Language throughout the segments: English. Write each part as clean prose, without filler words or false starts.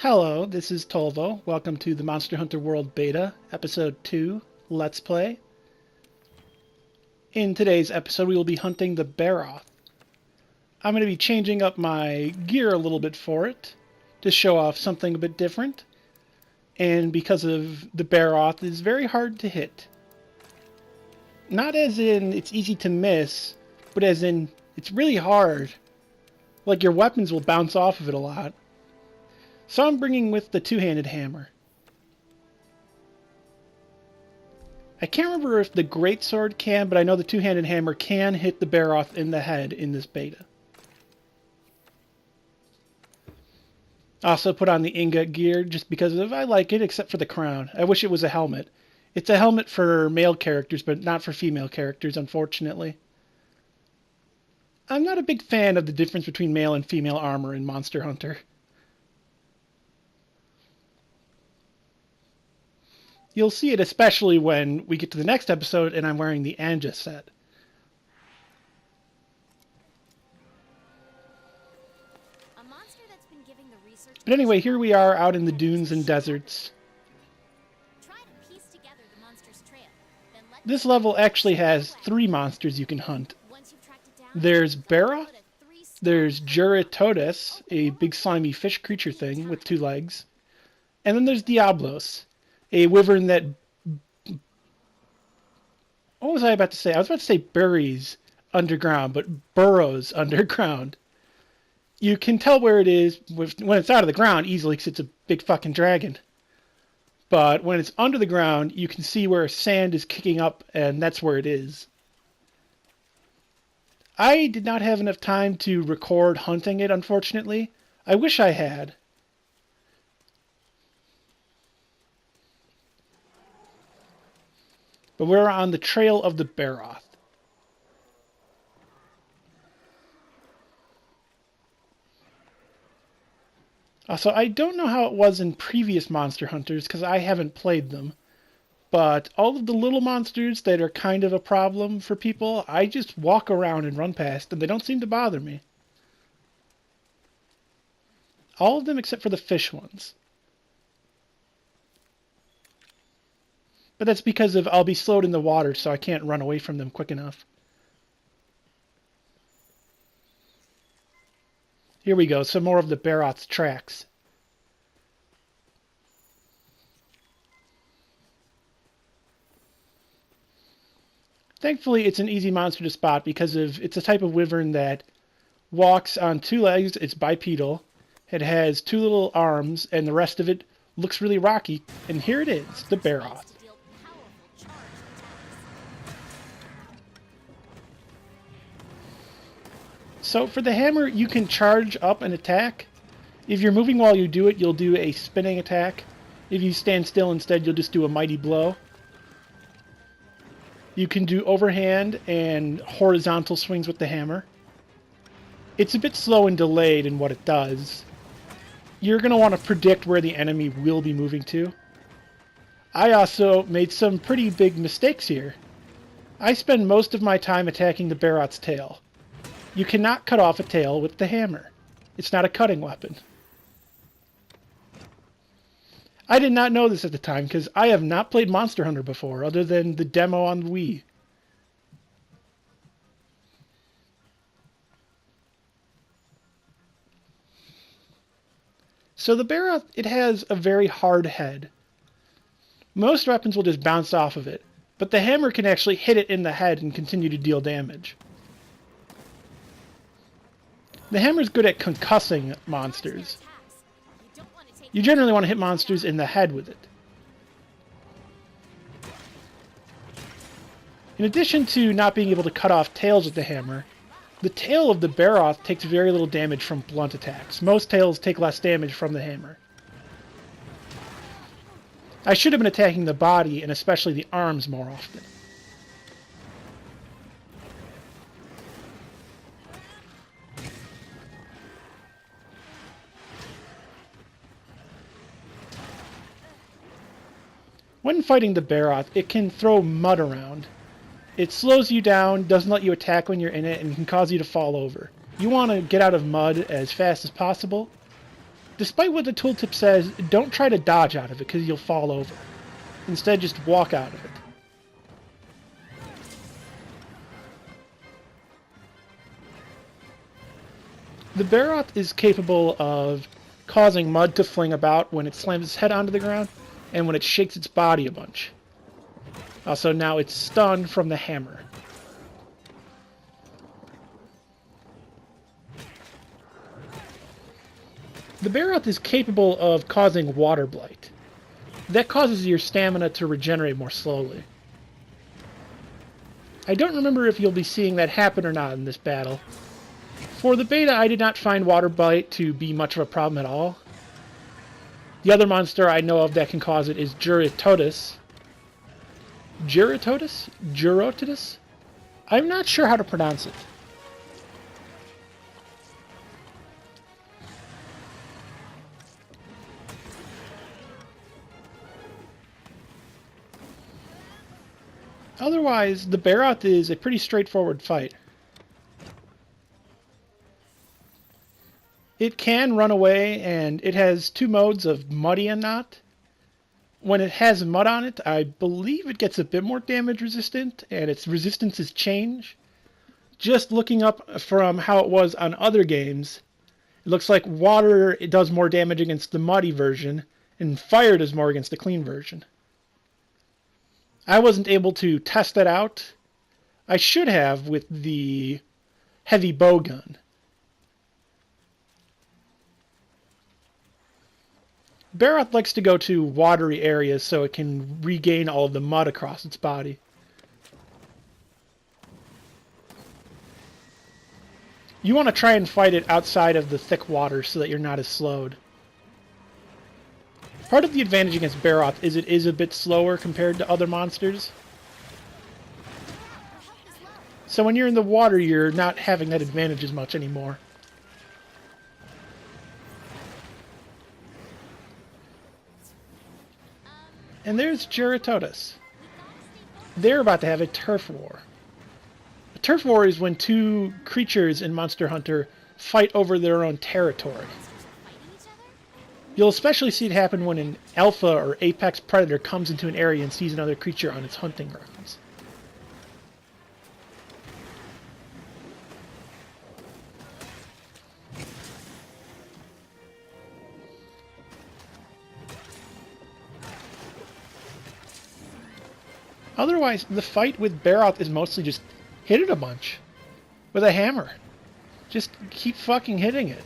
Hello, this is Tolvo. Welcome to the Monster Hunter World Beta, Episode 2, Let's Play. In today's episode, we will be hunting the Barroth. I'm going to be changing up my gear a little bit for it, to show off something a bit different. And because of the Barroth is very hard to hit. Not as in it's easy to miss, but as in it's really hard. Like your weapons will bounce off of it a lot. So I'm bringing with the two-handed hammer. I can't remember if the greatsword can, but I know the two-handed hammer can hit the Barroth in the head in this beta. Also put on the ingot gear just because of I like it, except for the crown. I wish it was a helmet. It's a helmet for male characters, but not for female characters, unfortunately. I'm not a big fan of the difference between male and female armor in Monster Hunter. You'll see it especially when we get to the next episode and I'm wearing the Anja set. But anyway, here we are out in the dunes and deserts. This level actually has 3 monsters you can hunt. There's Bharath, there's Juratodes, a big slimy fish creature thing with 2 legs, and then there's Diablos, a wyvern that... What was I about to say? I was about to say buries underground, but burrows underground. You can tell where it is when it's out of the ground easily because it's a big fucking dragon. But when it's under the ground, you can see where sand is kicking up, and that's where it is. I did not have enough time to record hunting it, unfortunately. I wish I had. But we're on the trail of the Barroth. So I don't know how it was in previous Monster Hunters, because I haven't played them. But all of the little monsters that are kind of a problem for people, I just walk around and run past, and they don't seem to bother me. All of them except for the fish ones. But that's because of I'll be slowed in the water, so I can't run away from them quick enough. Here we go, some more of the Barroth's tracks. Thankfully, it's an easy monster to spot because it's a type of wyvern that walks on 2 legs, it's bipedal, it has 2 little arms, and the rest of it looks really rocky. And here it is, the Barroth. So for the hammer, you can charge up an attack. If you're moving while you do it, you'll do a spinning attack. If you stand still instead, you'll just do a mighty blow. You can do overhand and horizontal swings with the hammer. It's a bit slow and delayed in what it does. You're going to want to predict where the enemy will be moving to. I also made some pretty big mistakes here. I spend most of my time attacking the Barroth's tail. You cannot cut off a tail with the hammer. It's not a cutting weapon. I did not know this at the time because I have not played Monster Hunter before other than the demo on the Wii. So the Barroth, it has a very hard head. Most weapons will just bounce off of it, but the hammer can actually hit it in the head and continue to deal damage. The hammer's good at concussing monsters. You generally want to hit monsters in the head with it. In addition to not being able to cut off tails with the hammer, the tail of the Barroth takes very little damage from blunt attacks. Most tails take less damage from the hammer. I should have been attacking the body and especially the arms more often. When fighting the Barroth, it can throw mud around. It slows you down, doesn't let you attack when you're in it, and can cause you to fall over. You want to get out of mud as fast as possible. Despite what the tooltip says, don't try to dodge out of it because you'll fall over. Instead, just walk out of it. The Barroth is capable of causing mud to fling about when it slams its head onto the ground and when it shakes its body a bunch. Also, now it's stunned from the hammer. The Barroth is capable of causing water blight. That causes your stamina to regenerate more slowly. I don't remember if you'll be seeing that happen or not in this battle. For the beta, I did not find water blight to be much of a problem at all. The other monster I know of that can cause it is Juratotus. Juratotus? I'm not sure how to pronounce it. Otherwise, the Bharath is a pretty straightforward fight. It can run away, and it has two modes of muddy and not. When it has mud on it, I believe it gets a bit more damage resistant, and its resistances change. Just looking up from how it was on other games, it looks like water it does more damage against the muddy version, and fire does more against the clean version. I wasn't able to test that out. I should have with the heavy bow gun. Barroth likes to go to watery areas so it can regain all of the mud across its body. You want to try and fight it outside of the thick water so that you're not as slowed. Part of the advantage against Barroth is it is a bit slower compared to other monsters. So when you're in the water, you're not having that advantage as much anymore. And there's Juratotus. They're about to have a turf war. A turf war is when two creatures in Monster Hunter fight over their own territory. You'll especially see it happen when an alpha or apex predator comes into an area and sees another creature on its hunting grounds. Otherwise, the fight with Barroth is mostly just hit it a bunch with a hammer. Just keep fucking hitting it.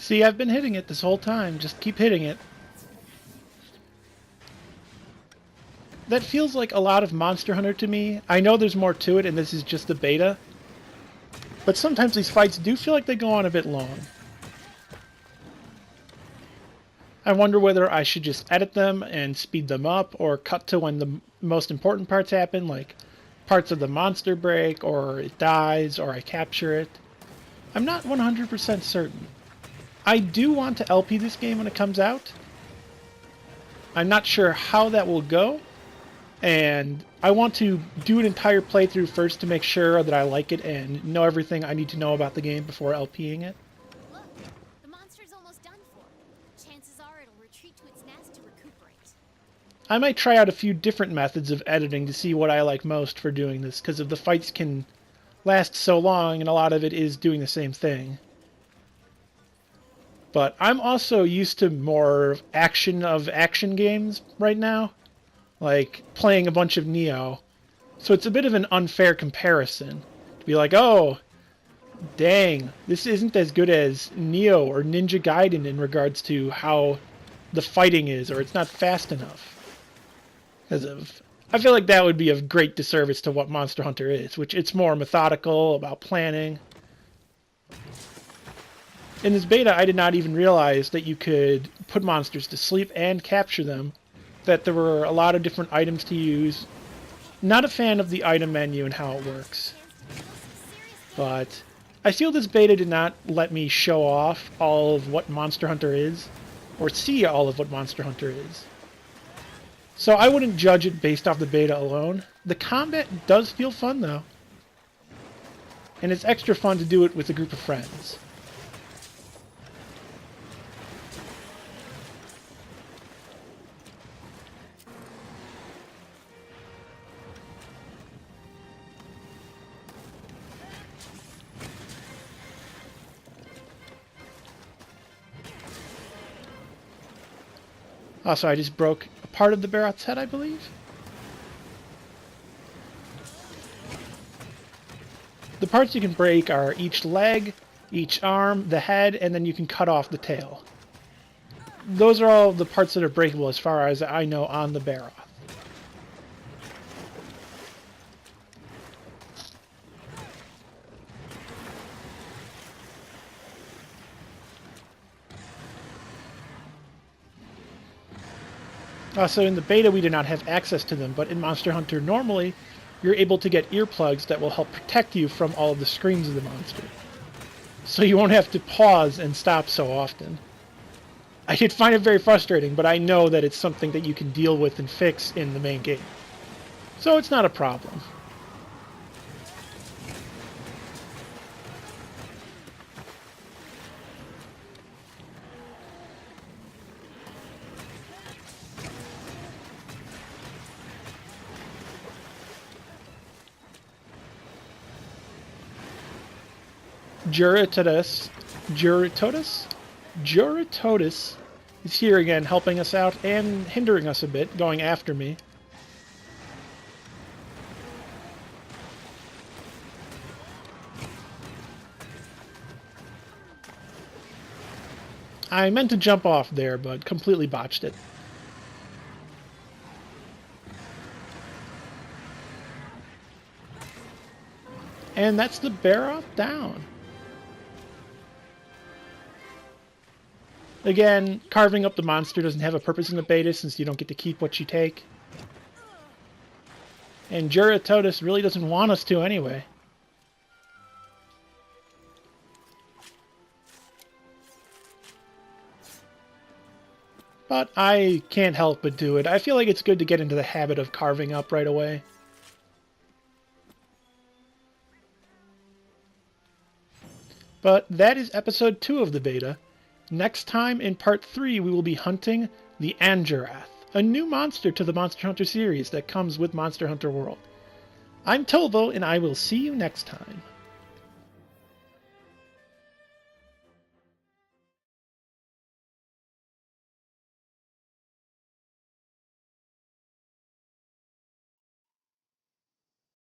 See, I've been hitting it this whole time. Just keep hitting it. That feels like a lot of Monster Hunter to me. I know there's more to it, and this is just the beta. But sometimes these fights do feel like they go on a bit long. I wonder whether I should just edit them and speed them up, or cut to when the most important parts happen, like parts of the monster break, or it dies, or I capture it. I'm not 100% certain. I do want to LP this game when it comes out. I'm not sure how that will go, and I want to do an entire playthrough first to make sure that I like it and know everything I need to know about the game before LPing it. I might try out a few different methods of editing to see what I like most for doing this, because if the fights can last so long and a lot of it is doing the same thing. But I'm also used to more action games right now, like playing a bunch of Neo. So it's a bit of an unfair comparison to be like, oh, dang, this isn't as good as Neo or Ninja Gaiden in regards to how the fighting is, or it's not fast enough. I feel like that would be of great disservice to what Monster Hunter is, which it's more methodical, about planning. In this beta, I did not even realize that you could put monsters to sleep and capture them, that there were a lot of different items to use. Not a fan of the item menu and how it works. But I feel this beta did not let me show off all of what Monster Hunter is, or see all of what Monster Hunter is. So I wouldn't judge it based off the beta alone. The combat does feel fun, though. And it's extra fun to do it with a group of friends. Also, I just broke a part of the Bharath's head, I believe. The parts you can break are each leg, each arm, the head, and then you can cut off the tail. Those are all the parts that are breakable as far as I know on the Barroth. Also, in the beta we do not have access to them, but in Monster Hunter normally, you're able to get earplugs that will help protect you from all of the screams of the monster. So you won't have to pause and stop so often. I did find it very frustrating, but I know that it's something that you can deal with and fix in the main game. So it's not a problem. Juratotus is here again, helping us out and hindering us a bit, going after me. I meant to jump off there, but completely botched it. And that's the Barroth down. Again, carving up the monster doesn't have a purpose in the beta since you don't get to keep what you take. And Juratotus really doesn't want us to anyway. But I can't help but do it. I feel like it's good to get into the habit of carving up right away. But that is episode 2 of the beta. Next time, in part 3, we will be hunting the Angerath, a new monster to the Monster Hunter series that comes with Monster Hunter World. I'm Tolvo, and I will see you next time.